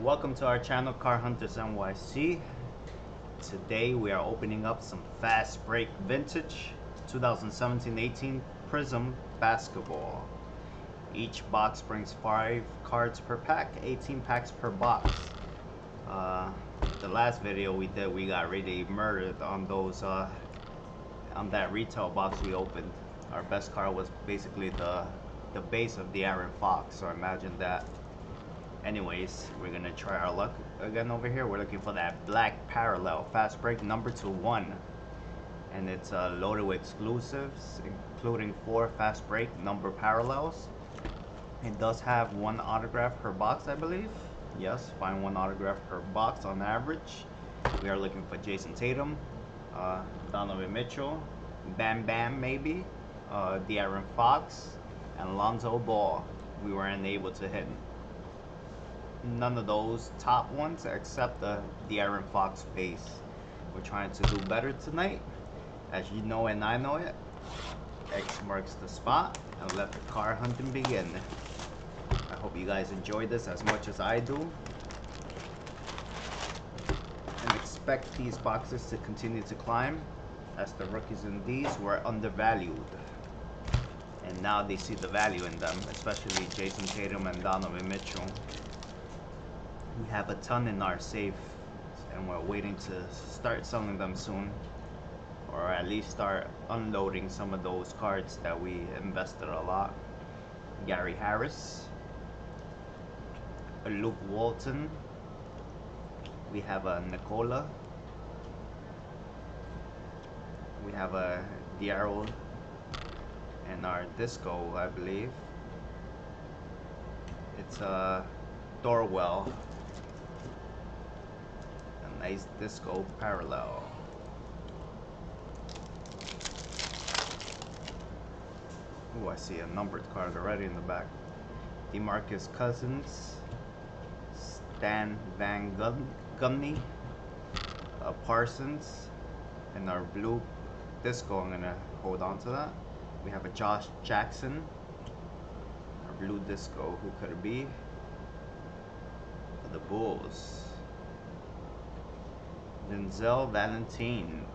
Welcome to our channel, Cardhuntersnyc. Today we are opening up some Fast Break Vintage 2017-18 Prizm Basketball. Each box brings 5 cards per pack, 18 packs per box. The last video we did, we got really murdered on those on that retail box we opened. Our best card was basically the base of the Aaron Fox, so imagine that. Anyways, we're gonna try our luck again over here. We're looking for that black parallel fast break number /1, and it's loaded with exclusives, including 4 fast break number parallels. It does have 1 autograph per box, I believe. Yes, find 1 autograph per box on average. We are looking for Jason Tatum, Donovan Mitchell, Bam Bam maybe, De'Aaron Fox, and Lonzo Ball. We were unable to hit none of those top ones except the De'Aaron Fox base. We're trying to do better tonight. As you know and I know it, X marks the spot, and let the card hunting begin. I hope you guys enjoy this as much as I do, and expect these boxes to continue to climb, as the rookies in these were undervalued, and now they see the value in them, especially Jason Tatum and Donovan Mitchell. We have a ton in our safe, and we're waiting to start selling them soon, or at least start unloading some of those cards that we invested a lot. Gary Harris, a Luke Walton, we have a Nikola, we have a Daryl, and our disco, I believe it's a Dorwell. Nice disco parallel. Oh, I see a numbered card already in the back. DeMarcus Cousins, Stan Van Gundy, Parsons, and our blue disco. I'm gonna hold on to that. We have a Josh Jackson, our blue disco. Who could it be? The Bulls. Denzel Valentine.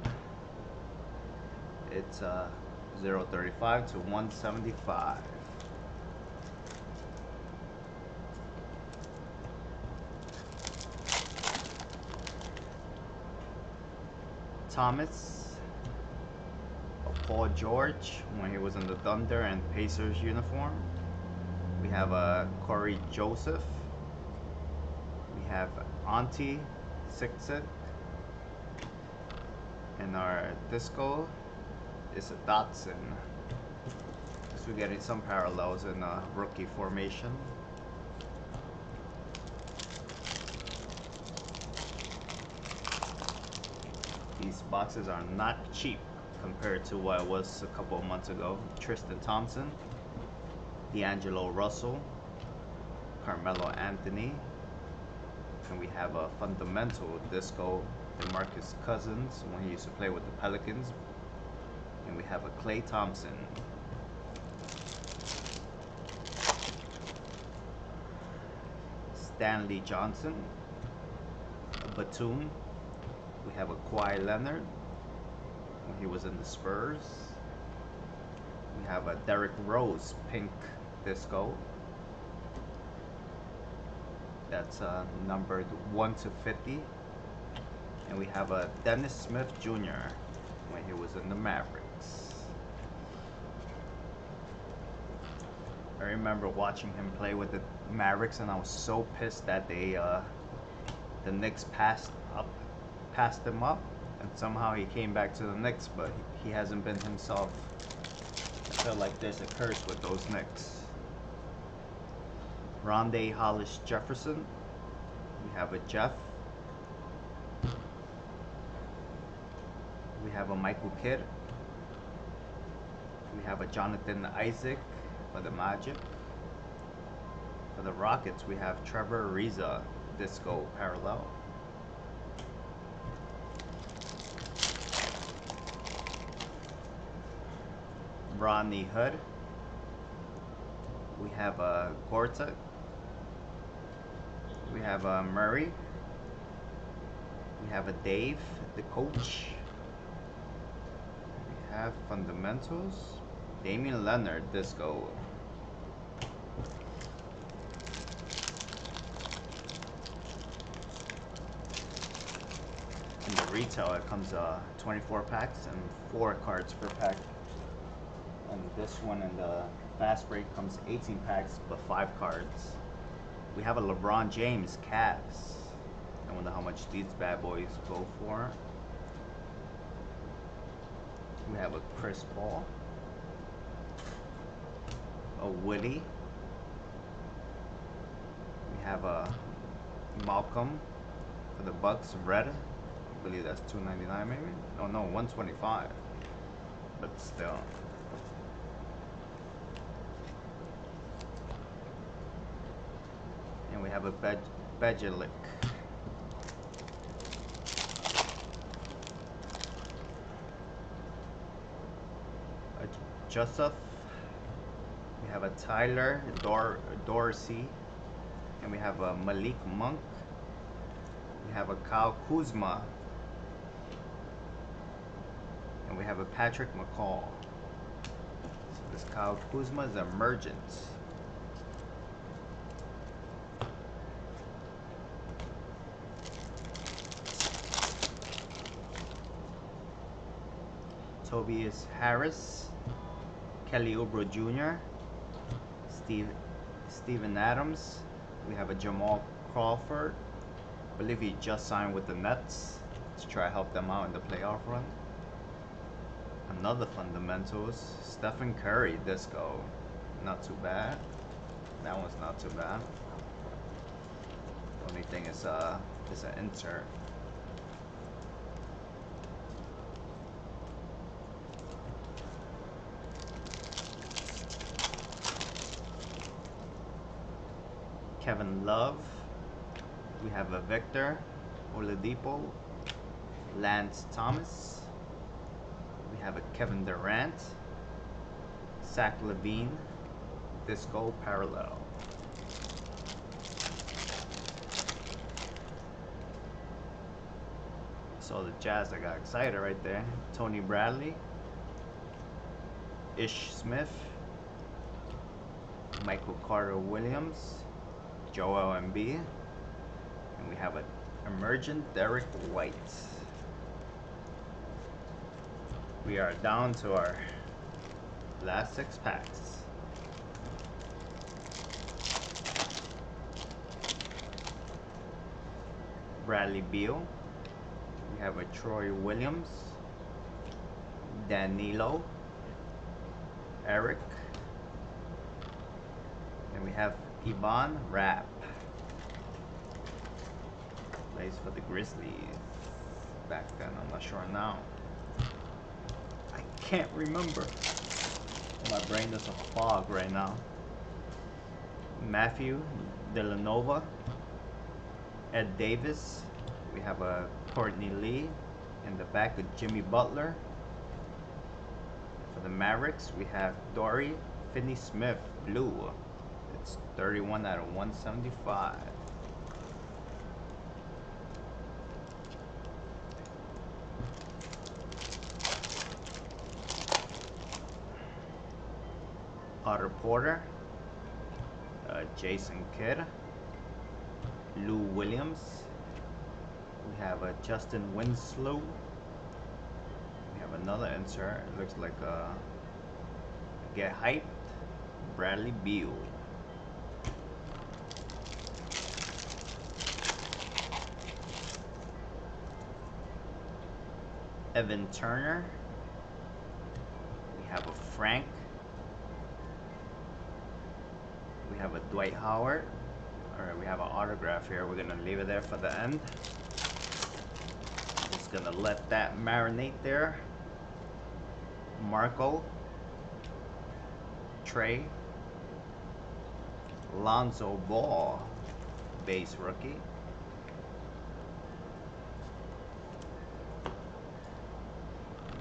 It's 035 to 175. Thomas, Paul George when he was in the Thunder and Pacers uniform. We have Corey Joseph. We have Auntie Sixet. And our disco is a Dotson. So we're getting some parallels in rookie formation. These boxes are not cheap compared to what it was a couple of months ago. Tristan Thompson, D'Angelo Russell, Carmelo Anthony, and we have a fundamental disco, DeMarcus Cousins when he used to play with the Pelicans, and we have a Klay Thompson. Stanley Johnson, a Batum. We have a Kawhi Leonard when he was in the Spurs. We have a Derrick Rose pink disco. That's numbered 1 to 50. And we have a Dennis Smith Jr. when he was in the Mavericks. I remember watching him play with the Mavericks, and I was so pissed that they the Knicks passed him up, and somehow he came back to the Knicks, but he hasn't been himself. I feel like there's a curse with those Knicks. Rondé Hollis Jefferson. We have a Jeff. We have a Michael Kidd. We have a Jonathan Isaac for the Magic. For the Rockets, we have Trevor Ariza disco parallel. Rodney Hood. We have a Gortat. We have a Murray. We have a Dave, the coach. We have fundamentals. Damian Leonard, disco. In the retail, it comes 24 packs and 4 cards per pack. And this one in the fast break comes 18 packs but 5 cards. We have a LeBron James Cavs. I wonder how much these bad boys go for. We have a Chris Paul, a Woody. We have a Malcolm for the Bucks red. I believe that's $2.99 maybe. Oh no, $125. But still. And we have a Bejelic. A Joseph. We have a Tyler Dorsey. And we have a Malik Monk. We have a Kyle Kuzma. And we have a Patrick McCall. So this Kyle Kuzma is emergent. Tobias Harris, Kelly Oubre Jr., Steven Adams. We have a Jamal Crawford. I believe he just signed with the Nets to try to help them out in the playoff run. Another fundamentals, Stephen Curry disco. Not too bad. That one's not too bad. The only thing is an insert. Kevin Love. We have a Victor Oladipo, Lance Thomas. We have a Kevin Durant, Zach LaVine, disco parallel. So the Jazz, I got excited right there. Tony Bradley, Ish Smith, Michael Carter Williams, Joel Embiid, and we have an emergent Derek White. We are down to our last 6 packs. Bradley Beal. We have a Troy Williams, Danilo, Eric, and we have Ivan Rapp. Plays for the Grizzlies back then, I'm not sure now. I can't remember. My brain is a fog right now. Matthew Delanova, Ed Davis. We have a Courtney Lee in the back of Jimmy Butler. For the Mavericks, we have Dory Finney-Smith, blue. It's 31 out of 175. Otter Porter, Jason Kidd, Lou Williams. We have a Justin Winslow. We have another insert. It looks like a Get Hyped, Bradley Beal. Evan Turner. We have a Frank. We have a Dwight Howard. Alright, we have an autograph here. We're gonna leave it there for the end. Just gonna let that marinate there. Marco, Trey, Lonzo Ball, base rookie.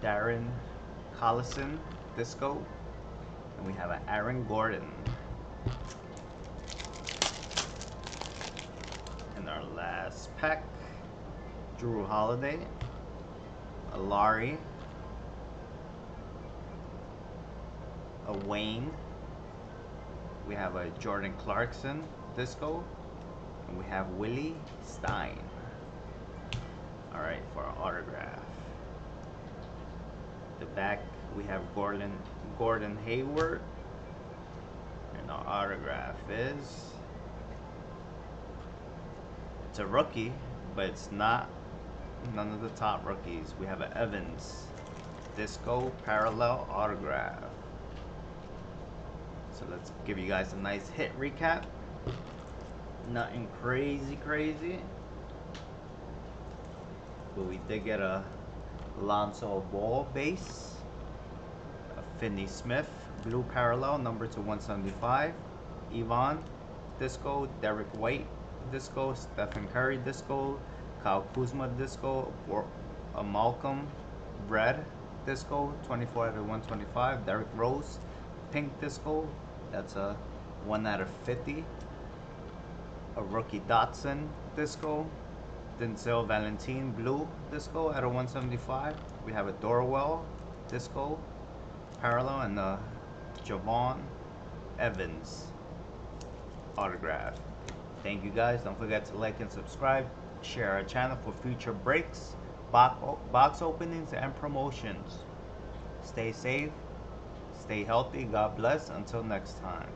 Darren Collison, disco. And we have an Aaron Gordon. And last pack. Drew Holiday, a Larry, a Wayne. We have a Jordan Clarkson Disco, and we have Willie Stein. Alright, for our autograph. The back we have Gordon Hayward, and our autograph is, it's a rookie, but it's not none of the top rookies. We have an Evans Disco parallel autograph. So let's give you guys a nice hit recap. Nothing crazy, but we did get a Alonso Ball base, a Finney Smith blue parallel number to 175, Yvonne Disco, Derek White Disco, Stephen Curry Disco, Kyle Kuzma Disco, a Malcolm Red Disco 24 out of 125, Derrick Rose pink Disco, that's a 1 out of 50, a rookie Dotson Disco, Denzel Valentine blue Disco out of 175. We have a Dorwell Disco parallel, and a Javon Evans autograph. Thank you guys. Don't forget to like and subscribe. Share our channel for future breaks, box openings, and promotions. Stay safe, stay healthy. God bless. Until next time.